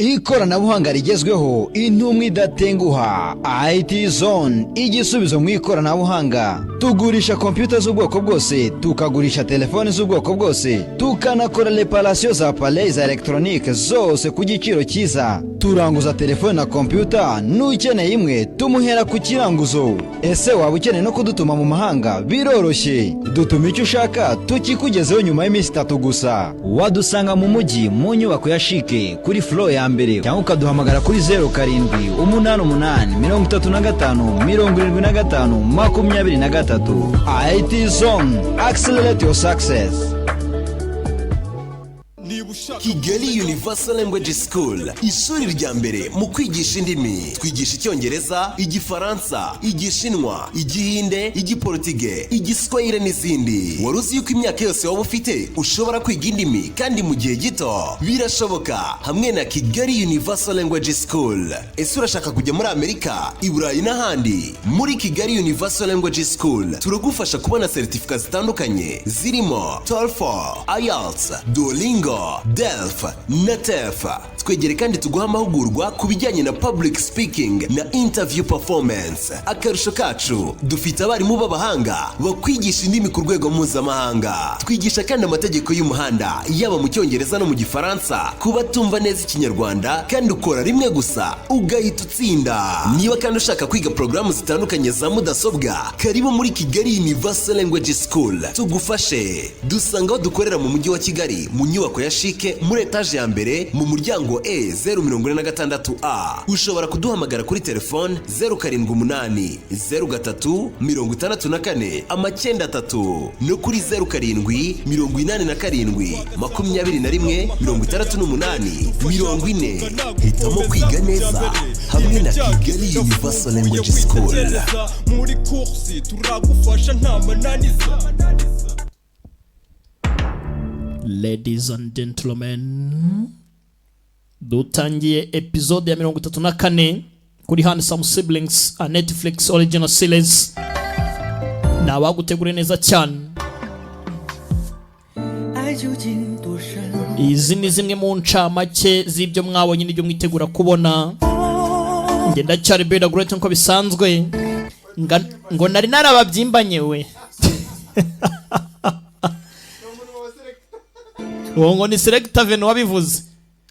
Ikoranabuhanga rigezweho, intumwe idatenguha. IT Zone, igisubizo mu ikoranabuhanga. Tugurisha computer z'ubwoko bwose, tukagurisha telefone z'ubwoko bwose, tukanakora reparation za appareils electronique zose ku giciro cyiza. Turanguza telefone na computer, n'ukeneye imwe tumuhera ku kiranguzo. Ese waba ukeneye no kudutuma mu mahanga? Biroroshye, dutuma icyo ushaka tukikugezeho nyuma y'iminsi 3 gusa. Wadusanga mu mujyi mu nyubako ya Shike kuri floor ya mbere, cyangwa ukaduhamagara kuri 0788 IT Zone, accelerate your success. Kigali Universal Language School, ishuri rya mbere mu kwigisha indimi. Twigisha Icyongereza, Igifaransa, Igishinwa, Igihinde, Igiportuge, Igiswahili n'izindi. Waruzi yuko imyaka yose waba ufite ushobora kwiga indimi kandi mu gihe gito? Birashoboka hamwe na Kigali Universal Language School. Ese urashaka kujya muri Amerika, i Burayi n'ahandi? Muri Kigali Universal Language School turagufasha kubona certificate zitandukanye zirimo TOEFL, IELTS, Duolingo, DELF na TEF. Twegere kandi tuguha amahugurwa ku bijyanye na public speaking na interview performance. Akarusho kacu, dufite abarimu b'abahanga bakwigisha indimi ku rwego mpuzamahanga. Twigisha kandi amategeko y'umuhanda, yaba mu Cyongereza no mu Gifaransa, kuba tumva neza Ikinyarwanda, kandi ukora rimwe gusa ugahita utsinda. Niba kandi ushaka kwiga programu zitandukanye za mudasobwa, karibu muri Kigali Universal Language School tugufashe. Dusanga aho dukorera mu mujyi wa Kigali mu nyubako ya Shike muri etage ya mbere mu muryango E046A. Ushobora kuduhamagara kuri telefone 078 03 64 93 no kuri 07 87 21 68 40. Hitamo kwiga neza hamwe na Kigali Universal Language School. Muri kursi turagufasha nta mananiza. Ladies and gentlemen, dutangiye episode ya 34 kuri Handsome Siblings, a Netflix original series. Nabagutegure neza cyane. Izi ni zimwe mu ncamake z'ibyo mwabonye n'ibyo mwitegura kubona. Ngenda cyari Beda Great nko bisanzwe. Ngo nari narababyimbanye we. Ngo ni selector veno wabivuze.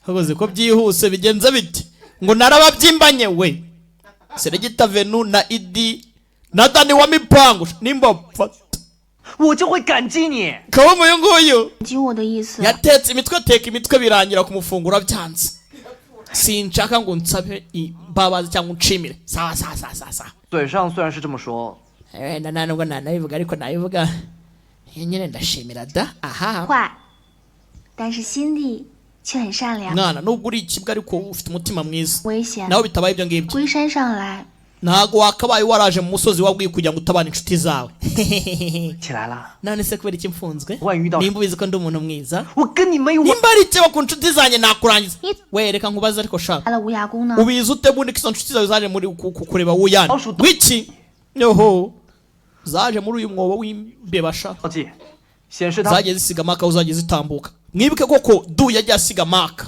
Hagoze ko byihuse bigenza biti. Ngo narababyimbanye we. Selector veno na Idi na Dani wa mipango nimba fata. 我就会感激你。 Kawo moyo ngoyo. 激我的意思。 Yatetse imitwe teka imitwe birangira kumufungura byanze. Sinshaka ngo nsabe imbabazi cyangwa unshimire. Sawa. 嘴上虽然是这么说， Nubwo nanabivuga ariko nabivuga. Nyine ndashimira da. Aha. 坏，但是心地却很善良。 Mwana nubwo uri ikibwa ariko ufite umutima mwiza. 危险。 Naho bitabaye ibyo ngibyo. 归山上来。 Ntago wakabaye waraje mu musozi wabwiye kugira ngo utabane inshuti zawe. 起来了。 None se kubera iki mfunzwe? 万遇到 Nimba ubizi ko ndi umuntu mwiza? 我跟你没有。 Nimba ari icyo ku nshuti zanjye nakurangiza. We reka nkubaze ariko shaka. 来了无涯宫呢？ Ubizi ute bundi kiso nshuti zawe zaje muri kureba wuyane? Wiki? Yoho. Zaje muri uyu mwobo w'imbeba sha. 老季，显示他 Zaje zisiga maka uzaje zitambuka. Mwibuke koko du yajya asiga maka.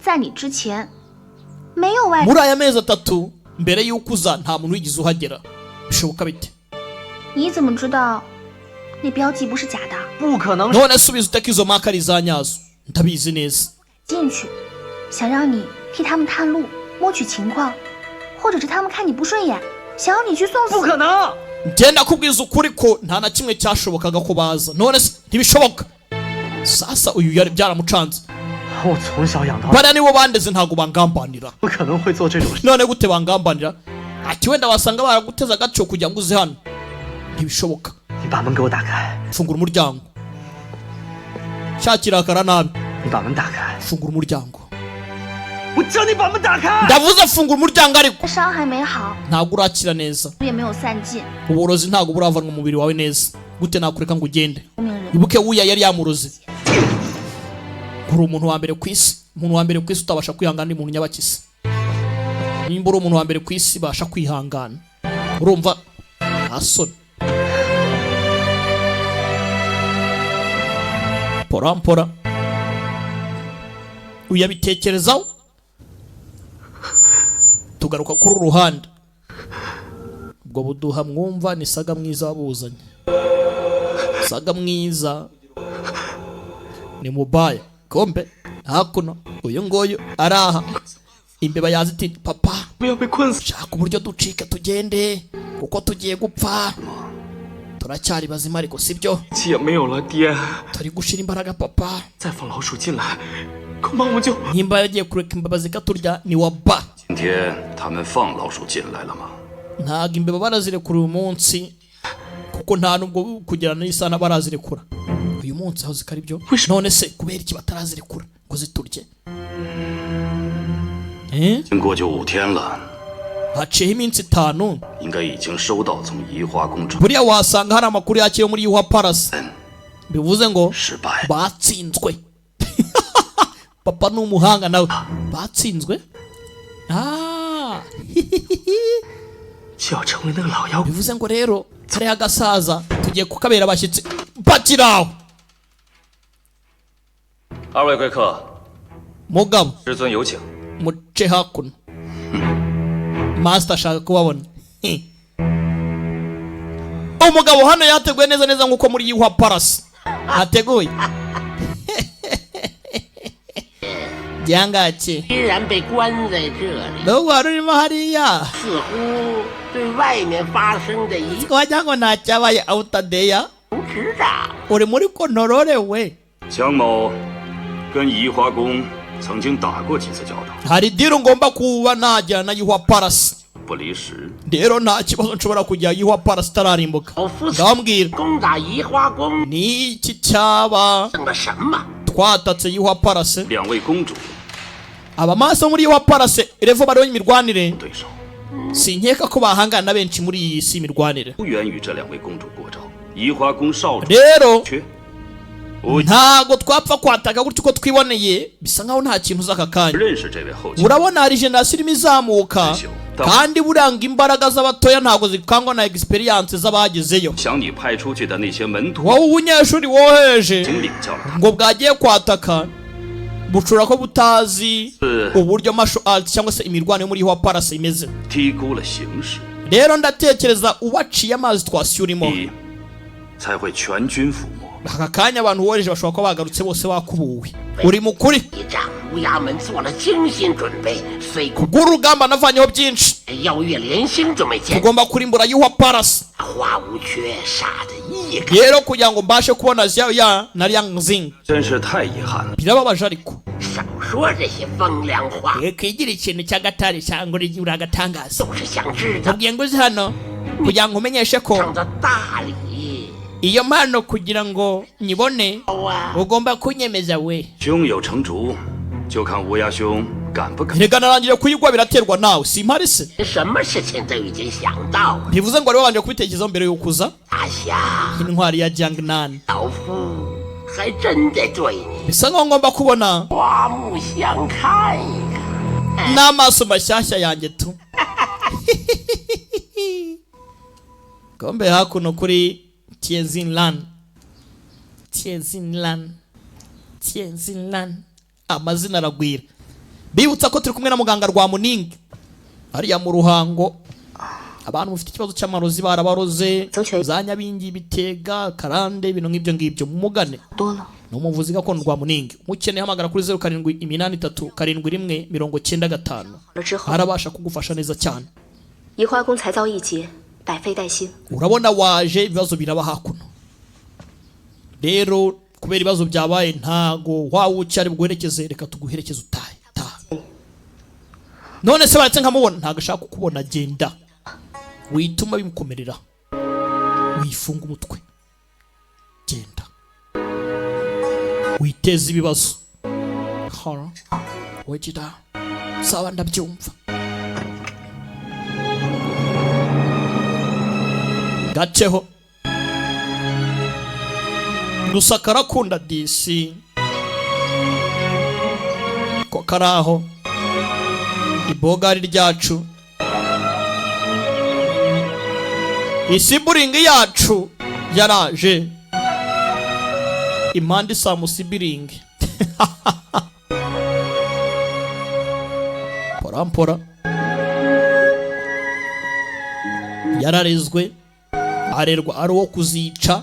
在你之前，没有外。 Muri aya mezi 3 mbere yuko uza nta muntu wigize uhagera. Bishoboka bite? 你怎么知道那标记不是假的？ 不可能 None subiza uteka izo maka ari zanyazo. Ndabizi neza. 进去，想让你替他们探路，摸取情况，或者是他们看你不顺眼，想要你去送死。 不可能。 Ngenda kubwiza ukuri ko nta na kimwe cyashobokaga ko baza. None se ntibishoboka. Sasa uyu yari byaramucanze. 我从小养到大， Bariya nibo bandeze ntago bangambanira. 不可能会做这种事。 None gute bangambanira? Ati wenda wasanga baraguteza agaco kugira ngo uze hano. Ntibishoboka. 你把门给我打开， Fungura umuryango. Shakira akara nabi. 你把门打开， Fungura umuryango. 我叫你把门打开。 Ndavuze fungura umuryango ariko. 伤还没好， Ntago urakira neza. 也没有散尽。 Uborozi ntago buravanwa mu mubiri wawe neza. Gute nakureka ngo ugende? 聪明人， Ibuke wuya yari yamuroze. Kuri umuntu wa mbere ku isi. Umuntu wa mbere ku isi utabasha kwihangana umuntu nyabakisi. Nimba uri umuntu wa mbere ku isi basha kwihangana. Urumva asoni. Pora uyabitekerezaho tugaruka kuri uruhande ubwo buduha mwumva ni Saga Mwiza wabuzanye. Saga Mwiza ni mubaya kombe hakuno uyu ngoyo araha imbeba yaziti papa shaka uburyo ducika tugende kuko tugiye gupfa turacyari bazima ariko sibyo turi gushira imbaraga papa nimba yagiye kureka imbeba zikaturya ni waba ntago imbeba barazirekura uyu munsi kuko nta nubwo kugirana n'isana barazirekura uyu munsi aho zikari byo none se kubera iki batarazirekura ngo ziturye haciyeho iminsi 5 buriya wasanga hari amakuru yakiye muri Yuha Palace bivuze ngo batsinzwe papa ni umuhanga nawe batsinzwe bivuze ngo rero kariya gasaza tugiye kukabera abashyitsi pakiraho mugabo muce hakuno master ashaka kubabona umugabo hano yateguye neza neza nkuko muri Yuha Palace hateguye Jangachi Nubwo warurimo hariya Twajango ntacyabaye Autadeya Uri muri kontorore we Hari diru ngomba kuba najya na Yuha Palace Rero nta kibazo nshobora kujya Yuha Palace tararimbuka Ndambwira Ni iki cyaba Twatatse Yuha Palace Abamaso muri Yuha Palace Revo bariho imirwanire Sinkeka ko bahangana benshi muri iyi si imirwanire Rero ntago twapfa kwataka gutyo ko twiboneye bisa nkaho nta kintu zaka kanya urabona hari generation irimo izamuka kandi buranga imbaraga z'abatoya ntago zikangwa na experience z'abagezeyo wowe ubunyeshuri woheje ngo bwagiye kwataka bucura ko butazi uburyo martial arts cyangwa se imirwano yo muri Yuha Palace imeze rero ndatekereza uwaciye amazi twashyurimo aka kanya abantu woheje bashobora ko bagarutse bose bakubuwe uri mukuri kubw'urugamba navanyeho byinshi tugomba kurimbura Yuha Palace rero kugira ngo mbashe kubona Xiao Ya na Liang Xing birababaje ariko kwigira ikintu cy'agatari cyangwa uragatangaza ubwiye ngo uzi hano kugira ngo umenyeshe ko iyo mpano kugira ngo nyibone ugomba kunyemeza we Rega narangije kuyigwa biraterwa nawe simpari se bivuze ngo ari wabanje kubitekerezaho mbere y'ukuza intwari ya Jiangnan bisa nkaho ngomba kubona n'amaso mashyashya yanjye tu Gombe hakuno kuri Tianzinlan amazina aragwira bibutsa ko turi kumwe na muganga rwa Muningi ariya mu Ruhango abantu mufite ikibazo cy'amarozi barabaroze za Nyabingi Bitega Karande ibintu nk'ibyo ngibyo mumugane n'umuvuzi gakondo rwa Muningi mukeneye hamagara kuri 0783719095 arabasha kugufasha neza cyane urabona waje ibibazo biraba hakuno rero kubera ibibazo byabaye ntago wawucyari bguherekeze reka tuguherekeze utahe none se baratse nkamubona ntago ashaka kukubona genda wituma bimukomerera wifunga umutwe genda witeze ibibazo hara wejida sawa ndabyumva gaceho Rusakara kunda DC ko karaho ibogari ryacu isiburingi yacu yaraje impande samusibiringi porampora yararezwe arerwa ari uwo kuzica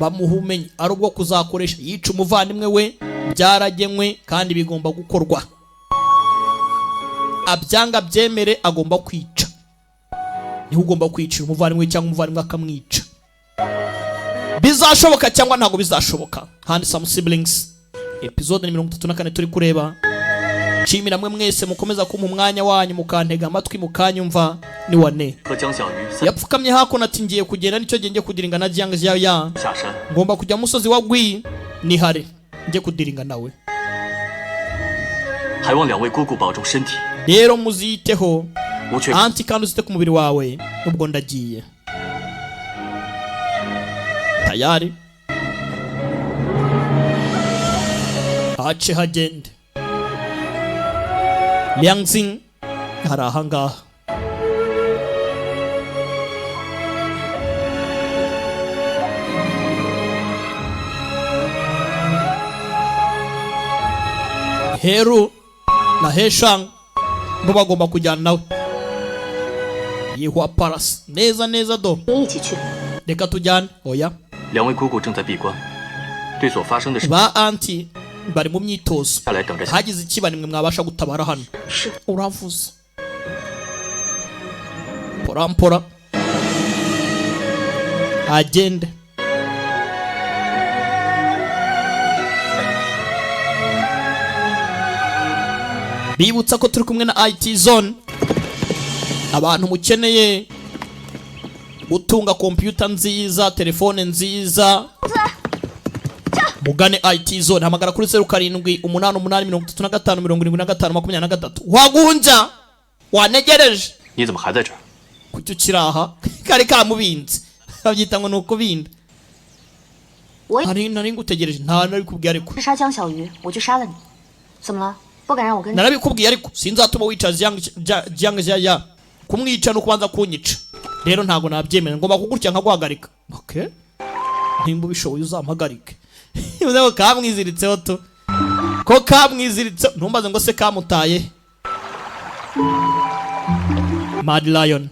bamuha ubumenyi ari ubwo kuzakoresha yica umuvandimwe we byaragenwe kandi bigomba gukorwa abyanga byemere agomba kwica niho ugomba kwicira umuvandimwe cyangwa umuvandimwe akamwica bizashoboka cyangwa ntabwo bizashoboka Handsome Siblings episode 34 turi kureba nshimira mwe mwese mukomeza kumpa umwanya wanyu mukantega amatwi mukanyumva ni wane yapfukamye hakuno ati ngiye kugenda nicyo ngiye kudiringa na Jiang Xiaoya ngomba kujya musozi wa Gui ni hare ngiye kudiringa nawe rero muziteho anti kandi uzite ku mubiri wawe ubwo ndagiye tayari hace hagende Liangxing hari ahangaha Heru na Heshang bo bagomba kujyana nawe Yihua Palace neza neza do reka tujyane oya ba anti bari mu myitozo hagize ikiba nimwe mwabasha gutabara hano uravuze pora agende bibutsa ko turi kumwe na IT Zone abantu mukeneye gutunga computer nziza telefone nziza mugane IT Zone hamagara kuri 0788357523 wagunja wanegereje kucyo kiraha kari kamubinze babyita ngo nuko binda nari ngutegereje nta nari kubwiye ariko narabikubwiye ariko sinzatuma wica Jiang Xiaoya kumwica no kubanza kunyica rero ntago nabyemera ngomba kugurya nkaguhagarika okay ntimba bishoboye uzampagarike uzaho kamwiziritseho to ko kamwiziritse ntumbaze ngo se kamutaye Mad Lion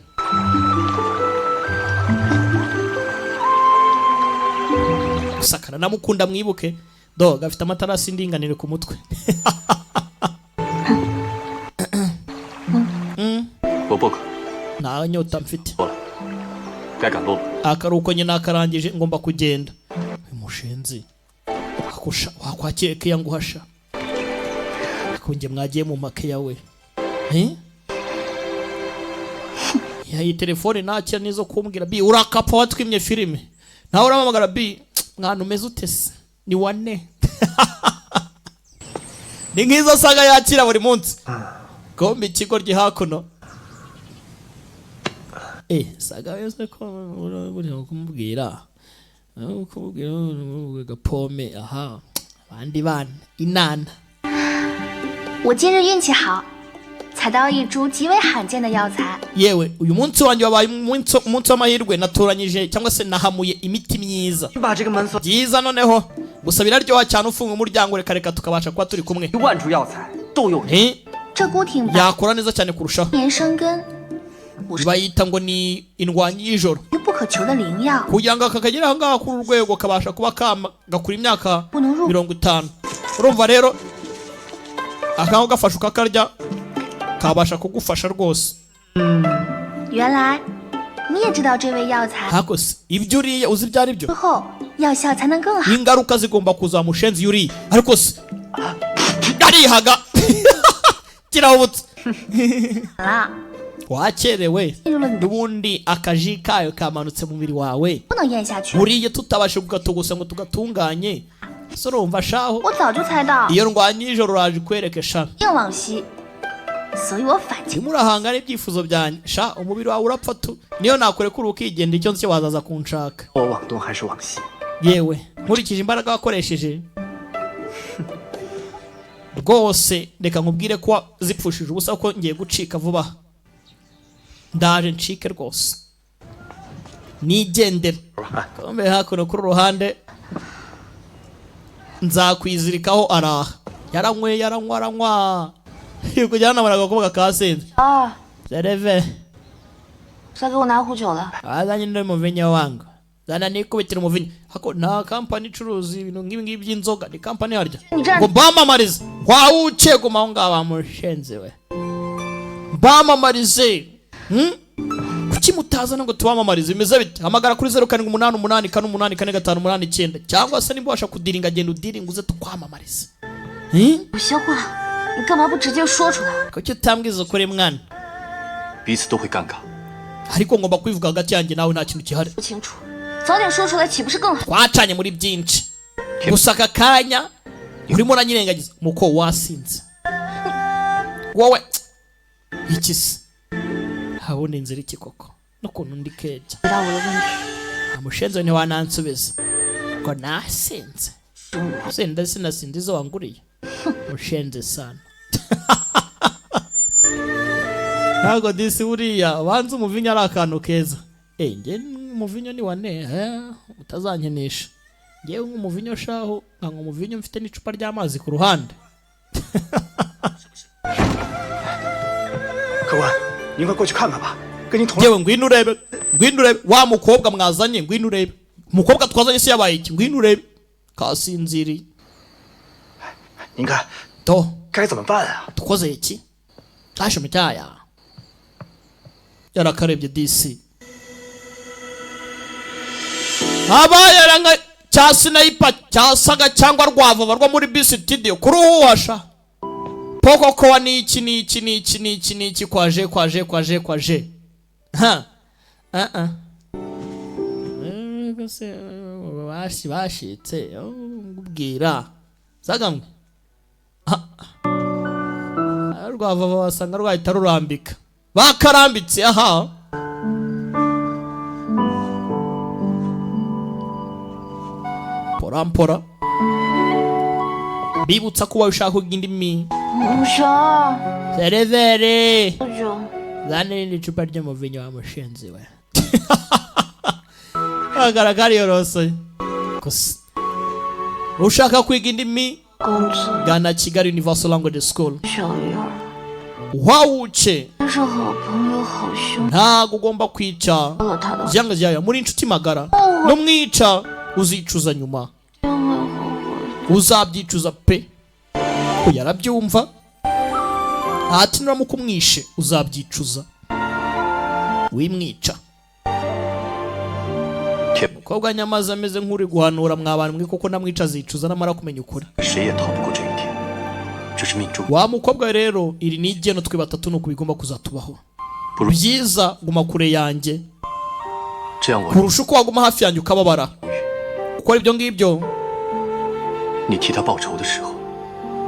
sakara namukunda mwibuke do gafite amatarasi ndinganire ku mutwe nta nyota mfite akaruko nyine nakarangije ngomba kugenda mushenzi wakwakire ke yanguhasha akonje mwagiye mu make yawe yayi telefone nakira nizo kumbwira bi urakapa watwimye filime nawe uramamagara bi mwana umeze utese ni wane ni ngizo saga yakira buri munsi kombi ikigo gihakuno saga yose ko buri kumubwira gapome aha abandi bana inana 我今日运气好，采到一株极为罕见的药材。 yewe uyu munsi wanjye wabaye umunsi w'amahirwe naturanyije cyangwa se nahamuye imiti myiza byiza noneho gusa biraryoha cyane ufunga umuryango reka tukabasha kuba turi kumwe yakora neza cyane kurushaho bayita ngo ni indwanyi y'ijoro kugira ngo kakagera aho ngaho kuri urwego kabasha kuba gakura imyaka 50 urumva rero akaho gafasha ukakarya kabasha kugufasha rwose 原来你也知道这味药材 hakose ibyo uriye uzi byari byo 之后药效才能更好 ingaruka zigomba kuza mushenzi yuri ariko se arihaga kirahubutse wakerewe nubundi akaji kayo kamanutse mu mubiri wawe 不能咽下去 uriye tutabashe kugatogusa ngo tugatunganye so urumva shaho 我早就猜到 iyo ndwanye ijoro raje kwereke sha 硬往西 所以我反击 murahangana ibyifuzo byanyu sha umubiri wawe urapfa tu niyo nakurekura ukigenda icyo nse wazaza kunshaka 我往东还是往西 yewe nkurikije imbaraga wakoresheje rwose reka nkubwire ko zipfushije ubusa ko ngiye gucika vuba ndaje ncike rwose nigendera kombe hakuno kuri ruhande nzakwizirikaho araha yaranywa kujyana nabaraga kuvuga kasenze sereve 再给我拿壶酒来。 azanye ndi muvinyo wangu zana nikubitira umuvinyo hako nta company icuruza ibintu nk'ibi ngibi by'inzoga ni company harya ngo bamamarize wawuce guma ngo abamushenze we bamamarize kuki mutazana ngo tubamamarize bimeze bite hamagara kuri 0788 cyangwa se niba washa kudiringa genda udiringa uze tukwamamarize 小虎，你干嘛不直接说出来？ kuki utambwiza ukuri mwana 彼此都会尴尬。 ariko ngomba kwivuga hagati yanjye nawe nta kintu gihari 不清楚，早点说出来岂不是更好？ twacanye muri byinshi gusa aka kanya urimo uranyirengagiza muko wasinze wowe iki se habona inzira iki koko n'ukuntu ndi keja 回答我的问题。 amushenze ntiwanansubiza ngo nasinze senda sinasinze izo wanguriye mushenze sana ntago disi buriya banza umuvinyo ari akantu keza nge umuvinyo ni wane utazankenesha ngewe nk'umuvinyo shaho nkanywa umuvinyo mfite n'icupa ry'amazi ku ruhande 客官，您快过去看看吧，跟您同。 ngewe ngwino urebe wa mukobwa mwazanye ngwino urebe umukobwa twazanye se yabaye iki ngwino urebe kasinziriye 您看 to 该怎么办啊？ tukoze iki tashe mutaya yarakarebye DC abayaranga cya sniper cyasaga cyangwa rwava barwa muri BC studio kuruhasha poko ko ni iki kwaje ha gose bashitse ngubwira zagamwe rwava basanga rwahita rurambika bakarambitse aha porampora bibutsa kuba ushaka kugira indimi 无声， serevere 舅舅， zane n'icupa ry'umuvinyo wamushenzi we agaragara yorosoye gusa ushaka kwiga indimi 公子， gana Kigali Universal Language School 小鱼儿， wawuce 真是好朋友，好兄弟。 ntago ugomba kwica 了他的， byanga byaya muri inshuti magara numwica uzicuza nyuma 千万后悔。 uzabyicuza pe ko yarabyumva ati nuramuka umwishe uzabyicuza wimwica umukobwa nyamaze ameze nk'uri guhanura mw'abantu mwe kuko namwica azicuza namara kumenya ukuri 谁也逃不过这一天，这是命中。 wa mukobwa rero iri ni igeno twe batatu nuko bigomba kuzatubaho byiza guma kure yanjye 这样我， kurusha uko waguma hafi yanjye ukababara gukora ibyo ngibyo 你替他报仇的时候，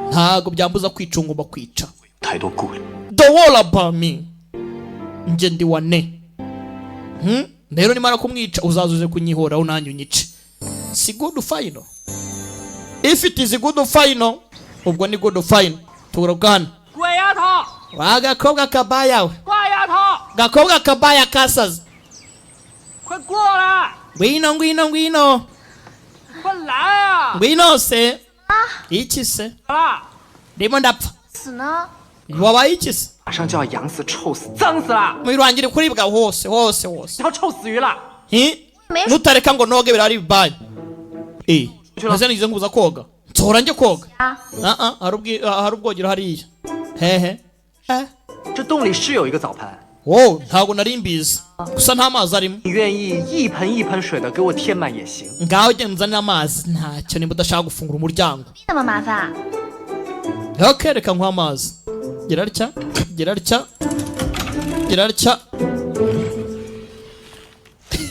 ntago byambuza kwica ngomba kwica 太多顾虑。 don't worry about me nje ndi wane rero nimara kumwica uzazuze kunyihoraho nanjye unyice si good final if it is good final ubwo ni good final tugaruka hano 鬼丫头， wa gakobwa kabaya we 怪丫头， gakobwa kabaya kasaze 快过来， ngwino 快来啊！ ngwino se iki se 啊， ndimo ndapfa 死呢？ wabaye iki se 马上就要养死、臭死、脏死了， mwirangire kuribwa hose 条臭死鱼了。 nutareka ngo noge birari bibaye ese nigize nguza koga nsohora njye koga hari ubwogero hariya hehe 这洞里是有一个澡盆， ntago nari mbizi gusa nta mazi arimo 你愿意一盆一盆水的给我添满也行。 ngaho genda uzanire amazi ntacyo nimba udashaka gufungura umuryango 那么麻烦？ ok reka nkuha amazi gira atya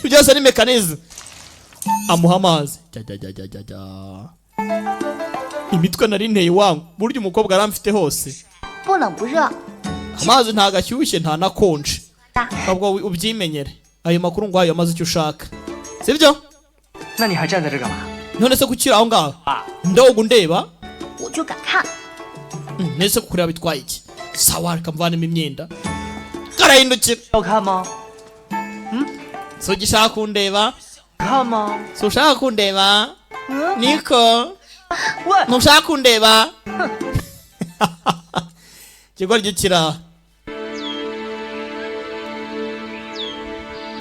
byose ni mekanize amuha amazi imitwe nari nteye wangu burya umukobwa aramfite hose 不冷不热。 amazi ntago ashyushye nta nakonje ahubwo ubyimenyere ayo makuru ngo ayo amazi icyo ushaka sibyo 那你还站在这干嘛？ none se kukira aho ngaho ndogo ndeba 我就敢看。 nese kukureba bitwaye iki sawa reka mvanemo imyenda karahindukira 要看吗？ si ugishaka kundeba 看吗？ si ushaka kundeba niko 问， ntushaka kundeba ikigoryi kiri aha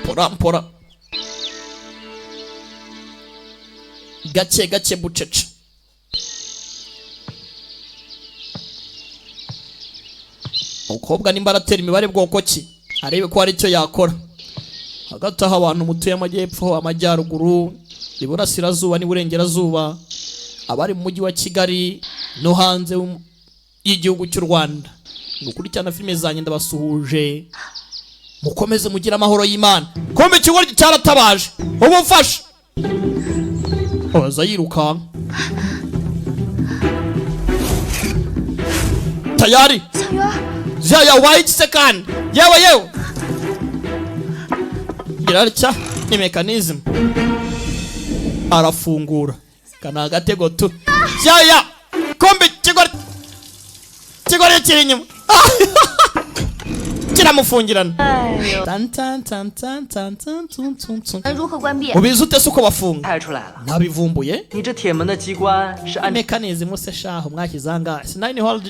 Pora gake bucece. Umukobwa nimba aratera imibare bwoko ki arebe ko hari icyo yakora. Hagati aho abantu mutuye amajyepfo, amajyaruguru, iburasirazuba n'iburengerazuba, abari mu mujyi wa Kigali no hanze y'igihugu cy'u Rwanda, gukurikirana filime zanjye ndabasuhuje. Mukomeze mugira amahoro y'Imana. Kombe ikigo cyaratabaje ubufasha. Oza yiruka tayari. 小鱼儿， ya white second yewe irarya ni mechanism. Arafungura kana agatego tu ya kombe kigore kiri inyuma kiramufungirana. 如何关闭？ ubizi ute se uko bafunga? 猜出来了， nabivumbuye 你这铁门的机关是按 mechanism se shaho mwakizanga sinari hole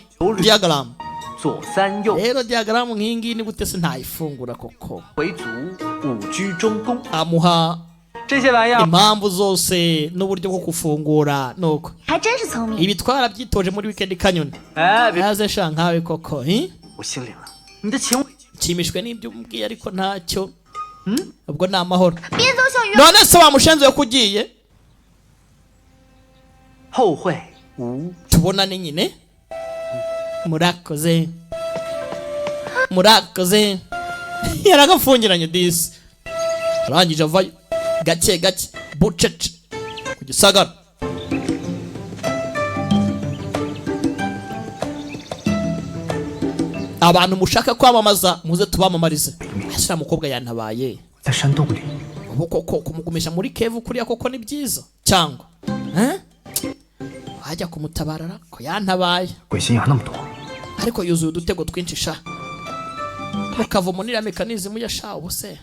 diagram 左三右 rero diagram nkingi ni gute se ntayifungura koko. 为足，五居中宫， amuha 这些玩意儿 impamvu zose n'uburyo bwo kufungura nuko 还真是聪明。 ibi twarabyitoje muri weekend Kanyoni. 哎，别 yaze sha nkawe koko 我心领了，你的情我已经 nshimishwe n'ibyo umbwiye ariko ntacyo. ubwo ni amahoro. 别走，小鱼。 none se wamushenze ko ugiye 后会无 tubonane nyine. murakoze yaragafungiranye disi. arangije avayo gake bucece ku Gisagara. abantu mushaka kwamamaza muze tubamamarize. ashyira mukobwa yantabaye 在山洞里， ubu koko kumugumisha muri kevu kuriya koko ni byiza cyangwa wajya kumutabarara ko yantabaye 鬼心眼那么多， ariko yuzuye udutego twinshi sha. mukava munira mekanizmu ya sha ubuse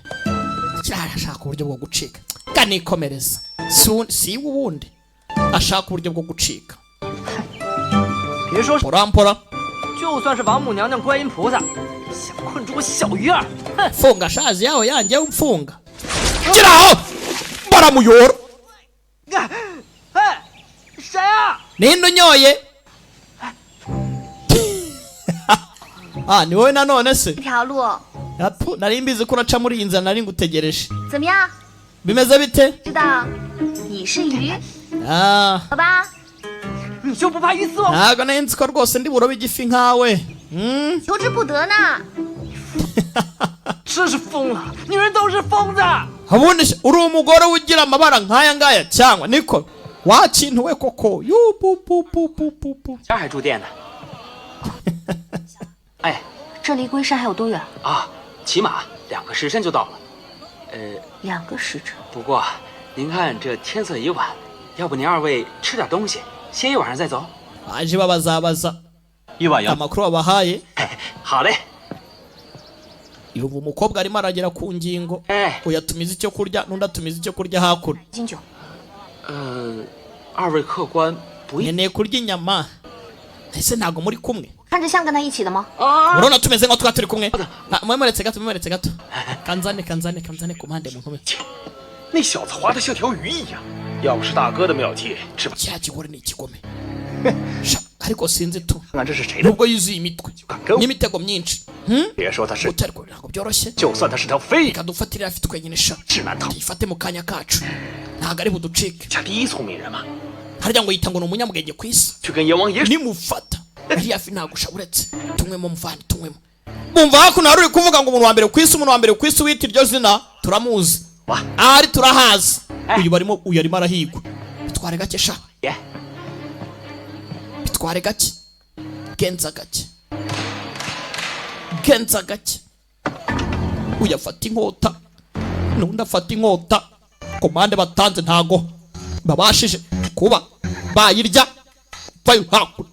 kirashaka uburyo bwo gucika kanikomereza si ubundi ashaka uburyo bwo gucika. 别说是， pora 就算是王母娘娘、观音菩萨，想困住我小鱼儿，哼！ funga shazi yawe yanjye umfunga kiraho baramuyora. 哎，谁啊？ ninde unyoye? ni wowe nanone se? 这条路 Apu, nari mbizi ko uraca muri iyi nzira nari ngutegereje. 怎么样？ bimeze bite? 知道你是鱼， 好吧？ 你就不怕鱼刺我？ ntago nari nzi ko rwose ndi burobe igifi nkawe. 求之不得呢。 真是疯了，女人都是疯子。 ubundi uri umugore ugira amabara nk'aya ngaya cyangwa niko wakintuwe koko. yupupupupupupu 这儿还住店呢。哎， 这离龟山还有多远？ 啊，起码2个时辰就到了。 2个时辰。 不过您看这天色已晚，要不您2位吃点东西，歇一晚上再走。 baje babazabaza 一碗羊。 amakuru babahaye. 好嘞。 yumva umukobwa arimo aragera ku ngingo. 哎， uyatumiza icyo kurya n'undi atumiza icyo kurya hakuno. 金酒。 2位客官不一。 nkeneye kurya inyama. ese ntago muri kumwe? 看着像跟他一起的吗？ urabona tumeze nko twa turi kumwe. mwemeretse gato. kanzane ku mpande mu ntume. 那小子滑得像条鱼一样，要不是大哥的妙计，是吧？ cya kigore ni ikigome. ariko sinzi tu 看看这是谁的， nubwo yuzuye imitwe 敢跟我？ n'imitego myinshi. 别说他是， utariko ntabwo byoroshye. 就算他是条飞鱼， reka dufatire hafi twenyine sha 智难逃， tuyifate mu kanya kacu ntabwo ari buducike. 家第一聪明人嘛， harya ngo yita ngo ni umunyamugenge ku isi. 去跟阎王爷。 nimufata ari hafi nagusha uretse tumwemo muvandi tumwemo. bumva hakuno hari uri kuvuga ngo umuntu wa mbere ku isi wita iryo zina turamuzi. ahari turahazi. uyu arimo arahigwa. bitware gake sha. bitware gake. genza gake. uyafata inkota n'undi afata inkota. komande batanze ntago babashije kuba bayirya. vayo hakuno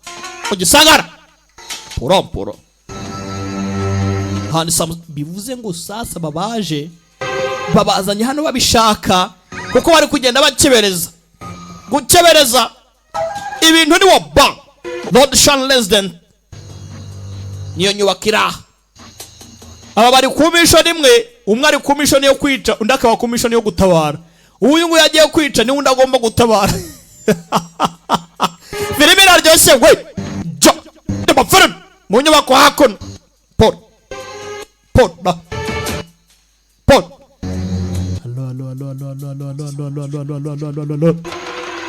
mu Gisagara. poro hano bivuze ngo sasa babaje babazanye hano babishaka kuko bari kugenda bakebereza gukebereza ibintu ni wa ba Lord Shan Resident niyo nyubakira aba bari kubisho rimwe umwe ari ku mission yo kwica undi akaba ku mission yo gutabara uyu nguyu yagiye kwica ni undi agomba gutabara filime iraryoshye we jo ndeba film mu nyubako hakuno Paul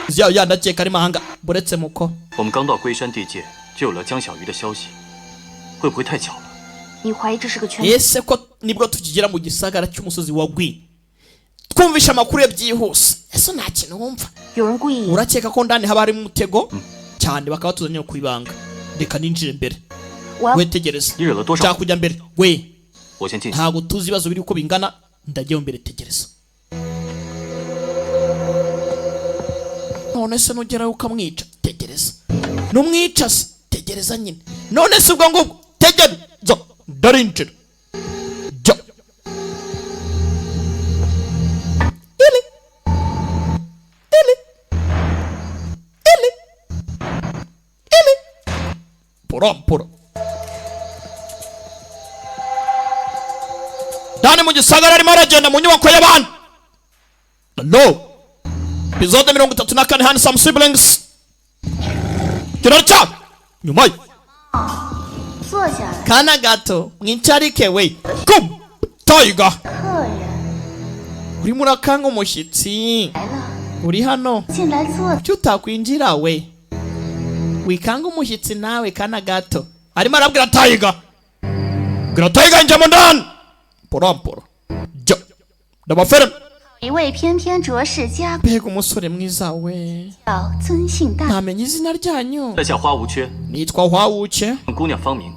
Ziao ya ndakeka ari mahanga buretse muko 我们刚到龟山地界就有了江小鱼的消息，会不会太巧了？ 你怀疑这是个圈 ese ko nibwo tukigera mu gisagara cy'umusozi wa Gwi twumvisha amakuru byihuse ese nta kintu wumva 有人故意 urakeka ko ndani haba hari umutego cyane bakaba tuzanye kubibanga reka ninjire mbere 我要 wetegereza 你惹了多少？ cyakujya mbere we 我先进去。 ntago tuzi ibibazo biri uko bingana ndagiye mbere tegereza none se nugerayo ukamwica tegereza numwica se tegereza nyine none se ubwo ngubwo tegereza darinjira jo pora Dani mu gisagara arimo aragenda mu nyubako y'abantu no episode 34 Handsome Siblings kiracha nyuma 坐下来， kana gato mwicarike we kum Tiger 客人 urimo urakanga umushyitsi 来了， uri hano 进来坐。 cyo utakwinjira we wikanga umushyitsi nawe kana gato arimo arabwira Tiger gira Tiger njya mu ndani pora jo ndabafere 一位翩翩卓氏家 mbega umusore mwiza we 教尊姓大， ntamenya izina ryanyu 在下花无缺， nitwa Hwawuke 姑娘芳名。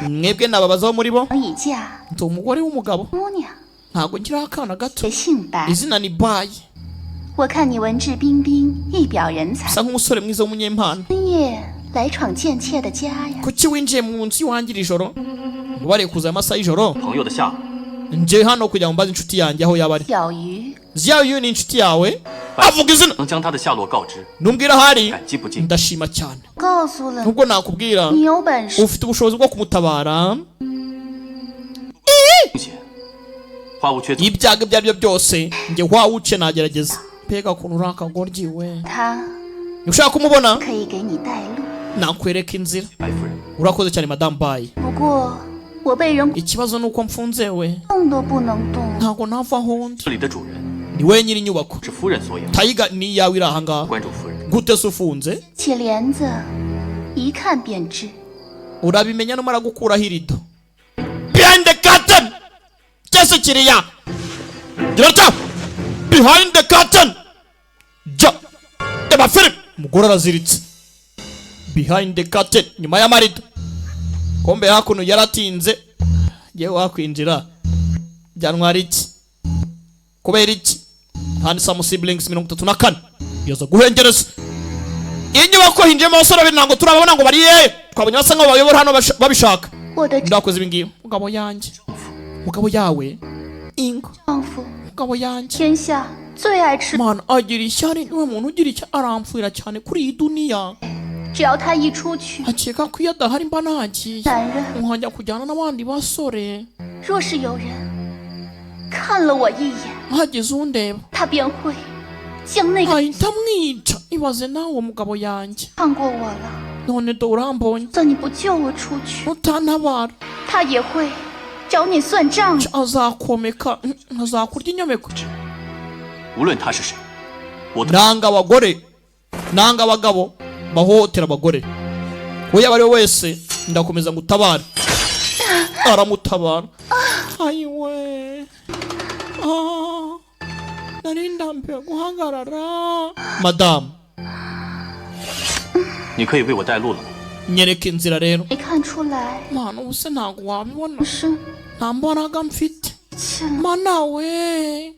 mwebwe nababazaho muri bo 已嫁 ndi umugore w'umugabo 姑娘， ntago ngira akana gato 也姓白。 izina ni Bayi 我看你文质彬彬，一表人才， usa nk'umusore mwiza w'umunyempano 深夜来闯贱妾的家呀。 kuki winjiye mu nzu iwanjye iri joro ubare kuza amasaha y'ijoro 朋友的下， nje hano kugira ngo mbaze inshuti yanjye aho yaba ari 小鱼， Ziao ni inshuti yawe avuga izina 能将他的下落告知， numbwira ahari 感激不尽。 ndashima cyane 告诉了 nubwo nakubwira 你有本事， ufite ubushobozi bwo kumutabara 风险，花无缺。 ibyago ibyo ari byo byose njye Hwawuke nagerageza mbega ukuntu uri akagoryi we 他 ushaka kumubona 可以给你带路。 nakwereka inzira 白夫人， urakoze cyane Madame Bayi 不过我被人 ikibazo ni uko mfunze we 动都不能动， ntago nava aho ndi 这里的主人 ni we nyiri inyubako 是夫人所养， Tiger ni iyawe iri ahangaha 关主夫人。 gute se ufunze 且帘子一看便知。 urabimenya numara gukuraho irido behind the curtain cyese kiriya girata behind the curtain ja eba film umugore araziritse behind the curtain nyuma y'amarido kombe hakuno yaratinze yewe wakwinjira byanwara iki kubera iki Handsome Siblings 34 yoza guhengereza inyubako hinjemo abasore babiri ntabwo turababona ngo bariye twabonye basa nk'aho bayobora hano babishaka 我的 ndakoze ibi ngibi mugabo yanjye mugabo yawe ingo 丈夫， mugabo yanjye 天下最爱吃， mana agira ishyari niwe muntu ugira icyo aramfuira cyane kuri iyi duniya 只要他一出去， akeka ko iyo adahari mba nagiye 男人 nkajya kujyana n'abandi basore 若是有人看了我一眼， hagize undeba 他便会将那个 ahita amwica ibaze nawe uwo mugabo yanjye 看过我了。 none do urambonye 算你不救我出去， utantabara 他也会找你算账。 azakomeka azakurya inyomeko 无论他是谁，我都 nanga abagore nanga abagabo bahohotera abagore uwo yaba ari we wese ndakomeza ngutabara aramutabara ayiwe nari ndambiwe guhagarara madamu 你可以为我带路了吗？ nyereka inzira rero 没看出来， mana ubu se ntabwo wabibona 是 nta mbaraga mfite 去了。 mana we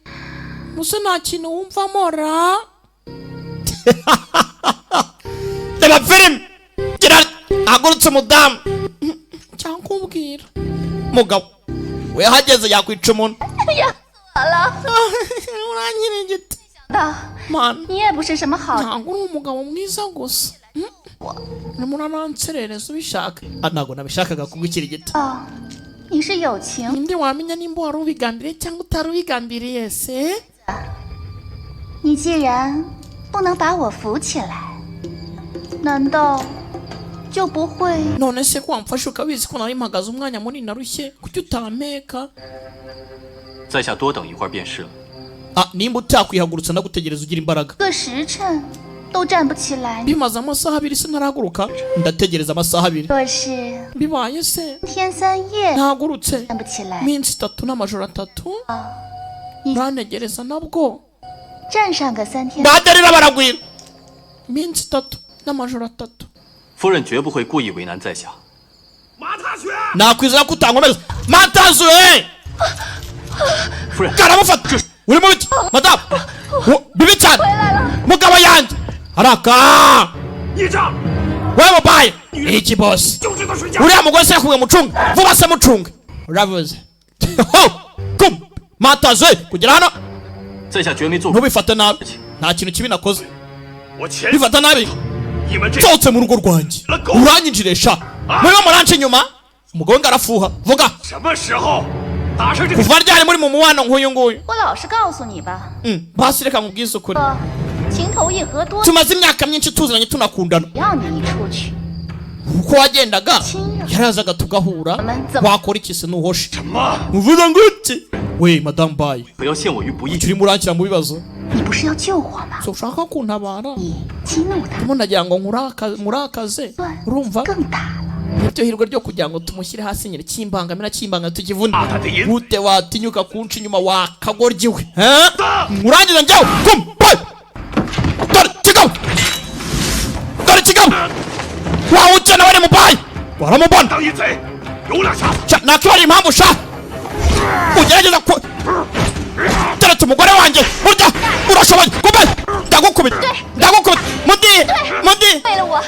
ubu se nta kintu wumvamo ra reba filime gira hagurutse umudamu cyangwa kumbwira mugabo we yahageze yakwica umuntu 完了， uranyirigita 到 mana 你也不是什么好人。 ntabwo uri umugabo mwiza gusa urimo urananserereza ubishaka ntabwo nabishakaga kugukirigita 哦，你是有情。 ninde wamenya nimba wari ubigambiriye cyangwa utari ubigambiriye se? 你既然不能把我扶起来，难道就不会？ none se ko wamfashe ukabizi ko nari mpagaze umwanya munini narushye kuki utampeka? 在下多等一会儿便是了。 nimba utakwihagurutsa ndagutegereza ugira imbaraga. 个时辰都站不起来。 bimaze amasaha abiri se ntarahaguruka ndategereza amasaha abiri. 若是 bibaye se 天3夜 ntahagurutse 站不起来， minsi 3 n'amajoro 3 uranegereza nabwo 站上个3天。 ndahadarira baragwira minsi 3 n'amajoro 3. 夫人绝不会故意为难在下。 nakwizera ko utankomeza matazwe. 夫人 karamufata uri mu biki madamu bibi cyane mugabo yanjye araka wewe mubaye iki boss uriya mugore se yakubwiye mucunga vuba se mucunga uravuze kum matazwe kugera hano 在下绝没做。 ntubifate nabi nta kintu kibi nakoze bifata nabi nsohotse mu rugo rwanjye uranyinjiresha muriho muranca inyuma umugore ngo arafuha vuga kuva ryari muri mu mubano nk'uyu nguyu 我老实告诉你吧， basi reka nkubwize ukuri 情投意合多， tumaze imyaka myinshi tuziranye tunakundana 只要你一出去， uko wagendaga yarazaga tugahura wakora iki se nuhoshe uvuga ngo iki we madame bayi 不要陷我于不义。 turimo uranshyira mu bibazo 你不是要救我吗？ so ushaka kuntabara 你激怒他， ndimo nagira ngo murakaze 算 urumva 更大了。 niryo hirwe ryo kugira ngo tumushyire hasi nyine kimbangamira tukivune gute watinyuka kunca inyuma wakagoryi we murangiza njyawe dore kigabo wawuce nawe ni mubayi waramubona nakibara impamvu sha ugerageza ku teretse umugore wanjye burya urashoboye kumbe ndagukubita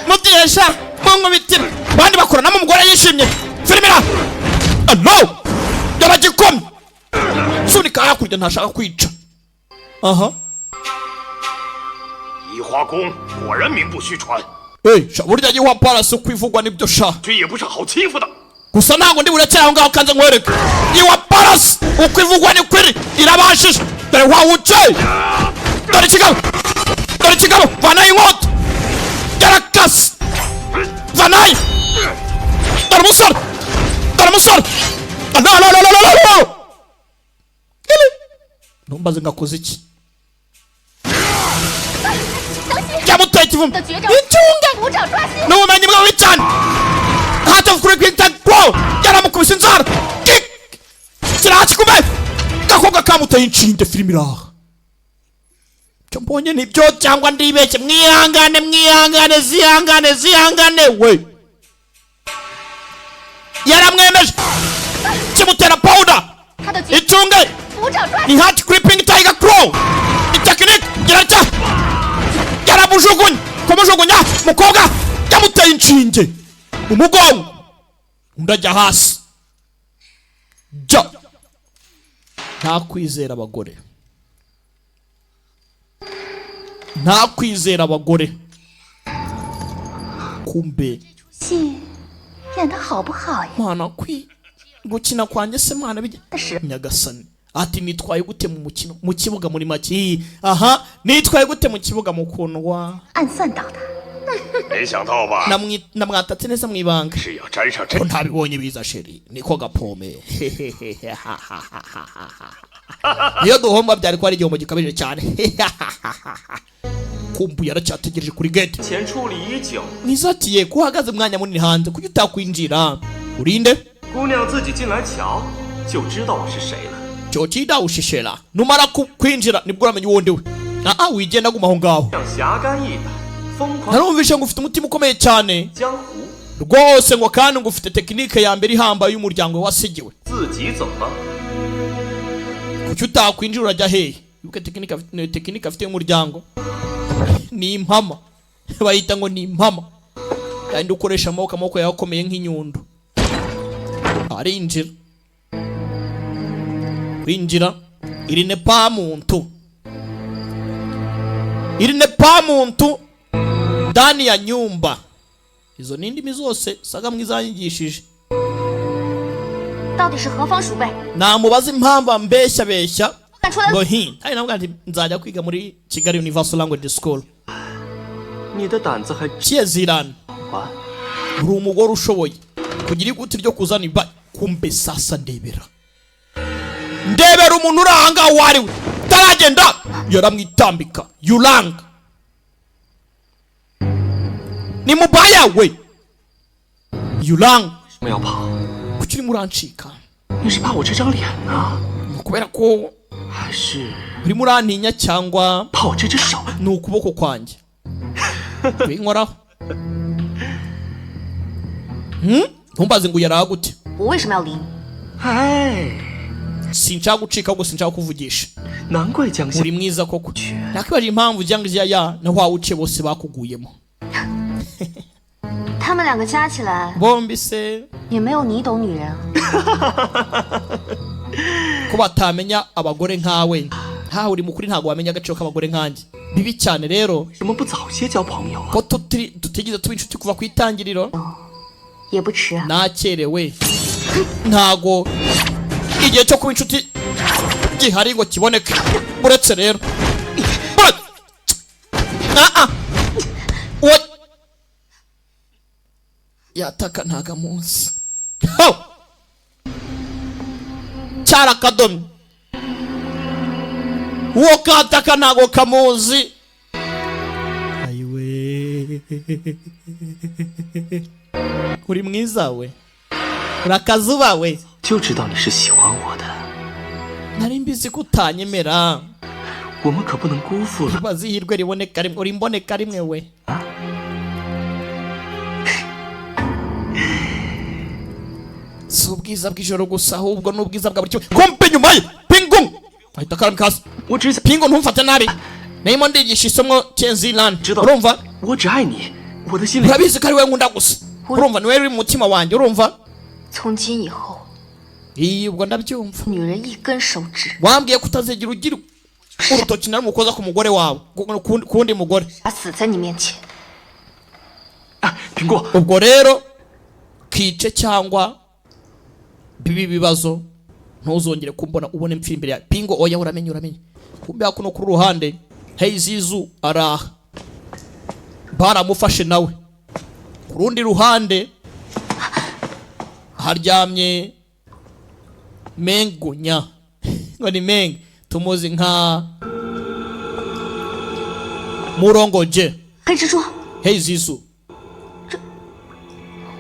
mudiye sha munkubitira abandi bakoranamo umugore yishimye filimira no yaragikomye sunika hakurya ntashaka kwica aha 移花宫果然名不虚传， sha burya giwa palace uko ivugwa nibyo sha 这也不是好欺负的。 gusa ntabwo ndi burekere aho ngaho kanze nkwereke giwa palace uko ivugwa ni kwiri irabashije dore wawuce dore ikigabo vanayo inkota yarakase vanayo dore umusore ntumbaze ngakoze iki cyamuteye ikivumu icunge n'ubumenyi bwawe cyane hatavu kuri kwita bro yaramukubise inzara kirakikume gakobwa kamuteye inshinge filime iraha cyo mbonye nibyo cyangwa ndibeshye zihangane we yaramwemeje kimutera powder icunge ni hard creeping tiger crow itekinike giracya kumujugunya mukobwa yamuteye inshinge umugongo ndajya hasi jya ntakwizera abagore kumbe 戏演得好不好呀？ mwana gukina kwanjye se mwana bijya 但是 nyagasani ati nitwaye gute mu kibuga muri make aha nitwaye gute mu kibuga mukundwa 暗算到的。 没想到吧？ namwatatse neza mu ibanga 是要沾上这 ko ntabibonye biza sheri niko gapome iyo duhomba byari ko ari igihombo gikabije cyane kumbuye aracyategereje kuri gate 前处理已久， nizatiye ko uhagaze umwanya munini hanze kuki utakwinjira urinde 姑娘自己进来瞧，就知道我是谁了。 cyokida ushishera numara kwinjira nibwo uramenya uwo ndiwe wigenda guma aho ngaho 像侠肝义胆，疯狂 narumvishe ngo ufite umutima ukomeye cyane 江湖， rwose ngo kandi ngo ufite tekinike ya mbere ihambaye y'umuryango wasigiwe 自己走吗？ kuki utakwinjira urajya hehe yuko tekinike afite y'umuryango ni impama bayita ngo ni impama kandi ukoresha amaboko yawe akomeye nk'inyundo arinjira kwinjira iri ne pa muntu ndani ya nyumba izo ni indimi zose saga mwizanyigishije 到底是何方鼠辈？ namubaza impamvu ambeshya beshya 敢出来！ ngo hi ari navuga nti nzajya kwiga muri Kigali Universal Language School 你的胆子还 Chieziran 宽。 uri umugore ushoboye kugira iguti ryo kuzana iba kumbe sasa ndebera umuntu uri aha ngaha wari we taragenda yaramwitambika Yulang ni mubaya we Yulang 为什么要跑？ kuki urimo urancika 你是怕我这张脸呢， kubera ko 还是 urimo urantinya cyangwa 怕我这只手？ ni ukuboko kwanjye winkoraho ntumbaze ngo yaraha gute 我为什么要理你？ 哎， sinshaka gucika ahubwo sinshaka kuvugisha 难怪江小 uri mwiza koko nakwibaje impamvu Jiang Ziya na Hwauche bose bakuguyemo 他们两个加起来 bombi se 也没有你懂女人啊。 ko batamenya abagore nkawe ntawe uri mukuri ntabwo wamenya agaciro k'abagore nkanjye bibi cyane rero 怎么不早些交朋友啊？ ko tutigeze tuba inshuti kuva ku itangiriro 也不迟啊。 nakerewe ntago igihe cyo kuba inshuti gihari ngo kiboneke uretse rero yataka ntaga munsi cyara kadomi uwo kataka ntago kamuzi ayiwe uri mwiza we urakazuba we 就知道你是喜欢我的， nari mbizi ko utanyemera 我们可不能辜负了。 ibaze ihirwe riboneka rimwe uri mboneka rimwe we si ubwiza bw'ijoro gusa ahubwo n'ubwiza bwa buri kimwe kompe nyuma ye pingu ahita akarambika hasi 我只想， pingu ntumfate nabi narimo ndigisha isomo Chenzilan 知道 urumva 我只爱你，我的心里 urabizi ko ari wowe nkunda gusa urumva ni wowe uri mu mutima wanjye urumva 从今以后， iyi ubwo ndabyumva 女人一根手指， wambwiye ko utazegera ugira urutoki na rumwe ukoza ku mugore wawe ku wundi mugore 打死在你面前。 啊，苹果， ubwo rero kice cyangwa bibi bibazo ntuzongere kumbona ubone mfira imbere ya pingo oya uramenye kumbe hakuno kuri ruhande hey zizu araha baramufashe nawe ku rundi ruhande haryamye mengunya ngo ni meng tumuzi nka murongoje 黑蜘蛛， hey zizu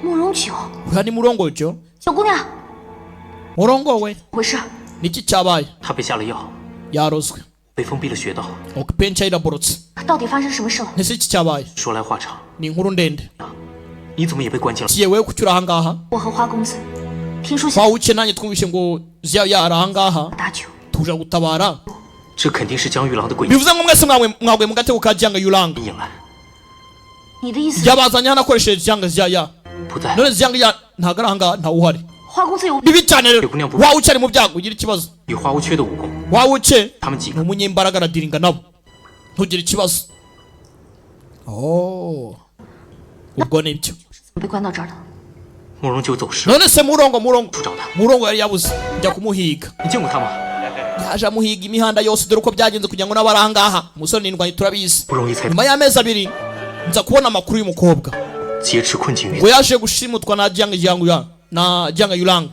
慕容九， uha ni murongojo 九姑娘， murongowe 回事？ niki cyabaye 他被下了药， yarozwe 被封闭了穴道。 okupencha iraborotse 到底发生什么事了？ ese iki cyabaye 说来话长， ni inkuru ndende 你怎么也被关进了？ kiye wewe kucyura ahangaha 我和花公子听说小 twawuke nanjye twumvishe ngo ziya yari ahangaha 打酒， tuje gutabara 这肯定是江玉郎的诡计 bivuze ngo mwese mwaguye mu gatego ka Jiang Yulang 引来， 你的意思？ yabazanye hano akoresheje Jiang Ziya 不在。 none Jiang ya ntabwo ari ahangaha ntawuhari 花公子有 bibi cyane rero 有姑娘不 wawuke ari mu byago ugira ikibazo 与花无缺的武功， wawuke 他们几 ni 个 umunyembaraga aradiringa nabo ntugire ikibazo ubwo nibyo 被关到这儿了。 慕容九走失， none se murongo 去找他。 murongo yari yabuze njya kumuhiga 你见过他吗？ yaje amuhiga imihanda yose dore uko byagenze kugira ngo n'abari ahangaha umusore n'indwanyi turabizi 不容易才 nyuma y'amezi abiri nza kubona amakuru y'umukobwa 劫持困境 ngo 原， yaje gushimutwa na Jiang Yulang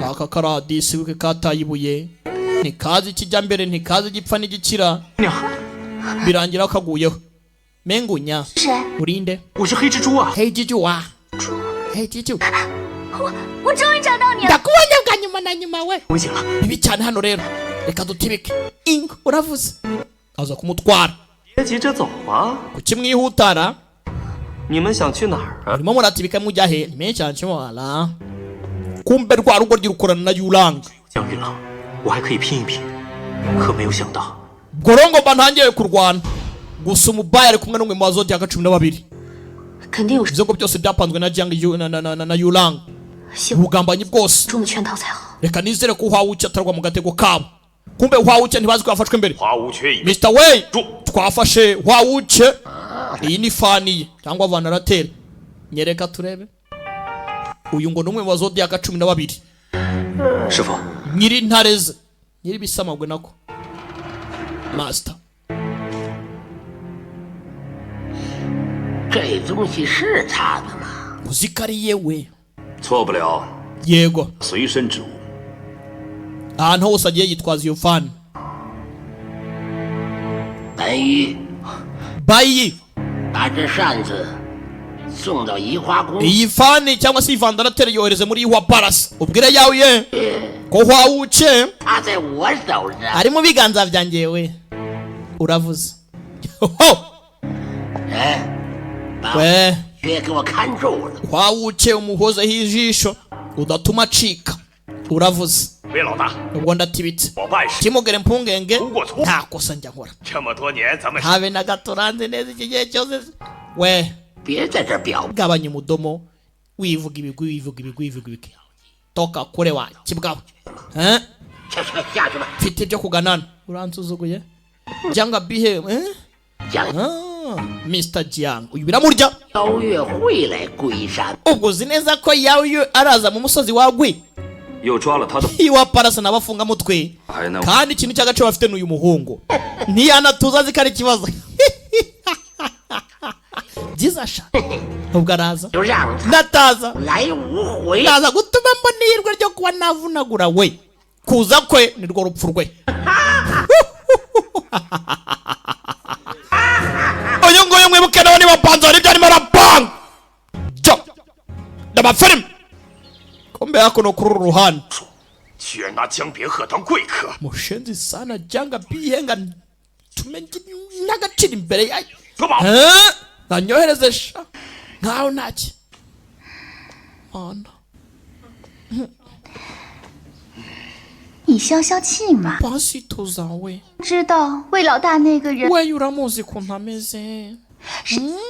aka karadisi we kataye ibuye ntikazi ikijya mbere ntikazi igipfa n'igikira 娘， birangira kaguyeho mengunya 谁？ urinde 我是黑蜘蛛啊！ hey jiju wa hey jiju 我终于找到你了！ ndakubonye bwa nyuma na nyuma we 危险了， bibi cyane hano rero reka dutibike ing uravuze aza kumutwara 别急着走啊！ kuki mwihutara 你们想去哪儿啊？ urimo muratibika mujya he menshi cyane kimwala kumbe rwa rugo ryirukorana na Yulang 江玉郎，我还可以拼一拼，可没有想到， gorongo mba ntangiye kurwana gusa umubaya ari kumwe n'umwe mu bazodi ya 12 肯定有 ibyo ngo byose byapanzwe na Jiang na Yulang 希望 ubugambanyi bwose 中的圈套才好。 reka nizere ko Hwauche atarwa mu gatego kabo kumbe Hwauche ntibazi ko yafashwe mbere 花无缺一面， Mr. Wei twafashe Hwauche iyi ni fani ye cyangwa vanaratere nyereka turebe uyu ngo numwe mu bazodiac 12 师傅， nyiri ntareze nyiri bisamagwe nako master 这东西是他的吗？ uzikariye we 错不了， yego 随身之物。 ahantu hose agiye yitwaza iyo fan 白玉， bayi 把这扇子送到宜花宫。 iyi fan cyangwa se ivandarateri yohereze muri Ihwa Palace ubwire yawe ye ko hwawuce 他在我手上。 ari mu biganza byanjye we uravuze 哎，把 we 血给我看住了。 hwawuce umuhozeho ijisho udatuma acika uravuze 魏老大， ubwo ndatibitse 我办事 timugere mpungenge 无过错。 nta kosa njya nkora 这么多年，咱们 habe na gato ranze neza iki gihe cyose we 别在这表， gabanya umudomo wivuga ibigwi wivuga ibigwi wivuga ibigwi toka kure wa kibwawe eh 下去吧。 mfite ibyo kuganana uransuzuguye jyanga bihe eh 将 Mr. Jiang uyu biramurya 邀月会来龟山， ubwo uzi neza ko yawe araza mu musozi wagwe 又抓了他的， Ihwa Palace n'abafunga mutwe 还能 kandi ikintu cy'agaciro bafite n'uyu muhungu ntiyanatuza azi ko ari ikibazo gizasha ubwo araza 就让他 ndataza 来无回。 ndaza gutuma mbona ihirwe ryo kuba navunagura we kuza kwe ni rwo rupfu rwe uyu nguyu mwibuke nawe niba panze hari ibyo arimo arapanga jo ndabafilime kumbe yako no kuri uru ruhande 居然拿江别鹤当贵客， mushenzi sana janga bihenga tumenye n'agaciro imbere yayo 说吧， nanyohereze sha nkaho ntaki mana 你消消气嘛。 pasito zawe 知道魏老大那个人， we uramuzi ukuntu ameze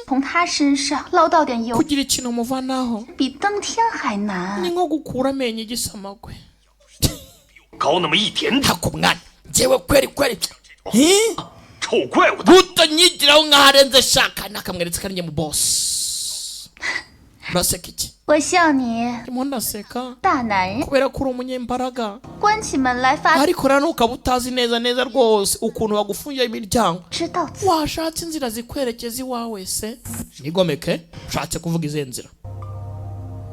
从他身上捞到点油， kugira ikintu umuvanaho 比登天还 ni 难。 nko gukura amenyo igisamagwe 高那么一点点， ntako mwana njyewe kweri kweri 臭怪物的， utanyigiraho nkaho arenze shaka nakamweretse ko ari njye mu boss uraseka iki 我笑你 ndimo ndaseka 大男人， kubera ko uri umunyembaraga 关起门来发 ariko rero ukaba utazi neza neza rwose ukuntu bagufungiye imiryango 知道自 washatse inzira zikwerekeza iwawe se nigomeke ushatse kuvuga izihe nzira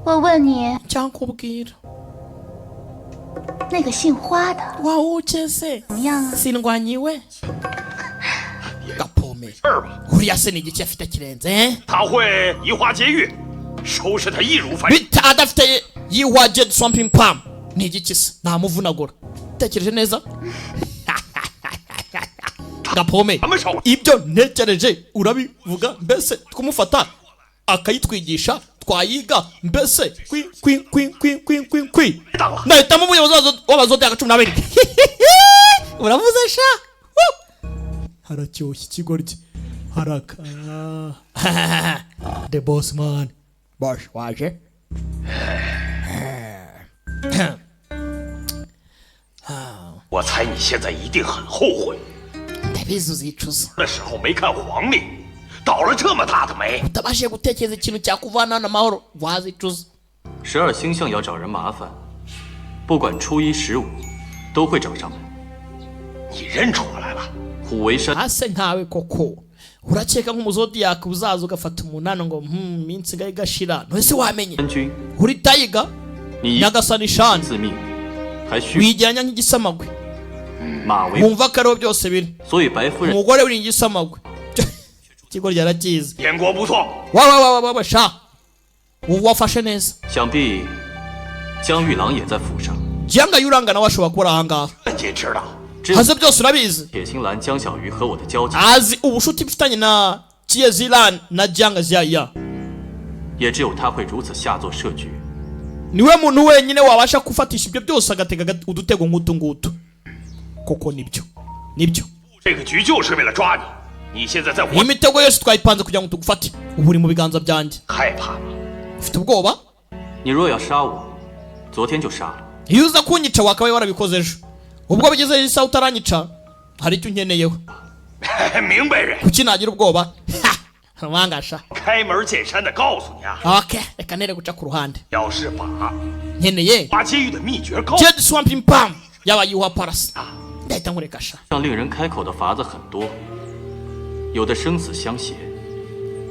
我问你， cyangwa kubwira 那个姓花的 wawuke se 怎么样啊？ sindwanyiwe gapome 儿吧， uriya se ni igiki afite kirenze eh? 他会移花接月，收拾他易如反掌。 bita adafite Ihwa Jade Swamping Palm ni igiki se namuvunagura tekereje neza gapome 咱们手 ibyo ntekereje urabivuga mbese twumufata akayitwigisha twayiga mbese kwi nahitamo umuyobozi w'abazodiac 12 uravuze sha haracyoshye ikigoryi haraka the boss man boss waje 我猜你现在一定很后悔， ndabizi uzicuza 那时候没看黄历，倒了这么大的霉。 utabashije gutekereza ikintu cyakuvana n'amahoro wazicuza 12星象要找人麻烦，不管初一、15，都会找上门。 你认出我来了？ 虎为山， ase nkawe koko urakeka nk'umuzodiac uzaza ugafata umunani ngo iminsi igahe igashira ntese wamenye 三军， uri tayiga 你 nyagasani shani 自命，还需 wigeranya nk'igisamagwe 马为， wumva ko ariho byose biri 所以白夫人 umugore uri igisamagwe ikigo ryarakizi 眼光不错， wa sha ubu wafashe neza 想必江玉郎也在府上。 jyanga yuranga nawe ashobora kuba ari ahangaha 你知道？ haze byose urabizi 铁青兰、江小鱼和我的交集， azi ubushuti mfitanye na Jiezilan na jyanga ziyaya 也只有他会如此下作设局。 niwe muntu wenyine wabasha gufatisha ibyo byose agatega udutego nk'utu ngutu koko nibyo 这个局就是为了抓你，你现在在我 iyi mitego yose twayipanze kugira ngo tugufate ubu uri mu biganza byanjye 害怕吗？ ufite ubwoba 你若要杀我，昨天就杀了。 iyo uza kunyica wakabaye warabikoze ejo ubwo bigeze isaha utaranyica hari icyo unkeneyeho 明白人， kuki nagira ubwoba Wangasha. 开门见山的告诉你啊， Okay, reka nere guca ku ruhande. 要是把 Nkeneye 挖监狱的秘诀告 Jade Swamping Palm yaba yuha paras. Ndahita nkureka sha. 让令人开口的法子很多，有的生死相携，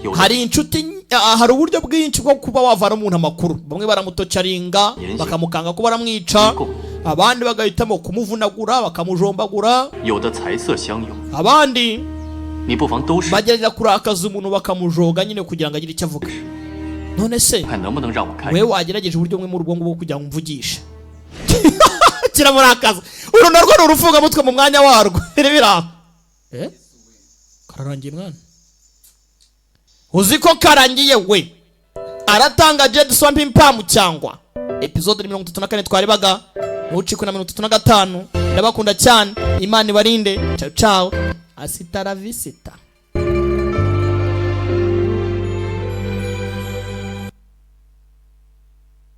有的 Hari inshuti hari uburyo bwinshi bwo kuba wavana umuntu amakuru. Bamwe baramutocaringa bakamukanga ko baramwica, abandi bagahitamo kumuvunagura bakamujombagura, 有的财色相拥， abandi 你不妨都试， bagerageza kurakaza umuntu bakamujoga nyine kugira ngo agire icyo avuga. None se 看能不能让我开。 wewe wagerageje uburyo bumwe mu rwongo bwo kugira ngo umvugishe. Kiramurakaza. Uru narwo ni urufunga mutwe mu mwanya warwo. Rebera. Kararangiye mwana. Uziko karangiye we. Aratanga Jade Swamping Palm cyangwa. Episode 34 twarebaga. Uciko na 35. Ndabakunda cyane. Imana ibarinde. Ciao ciao. Hasta la vista.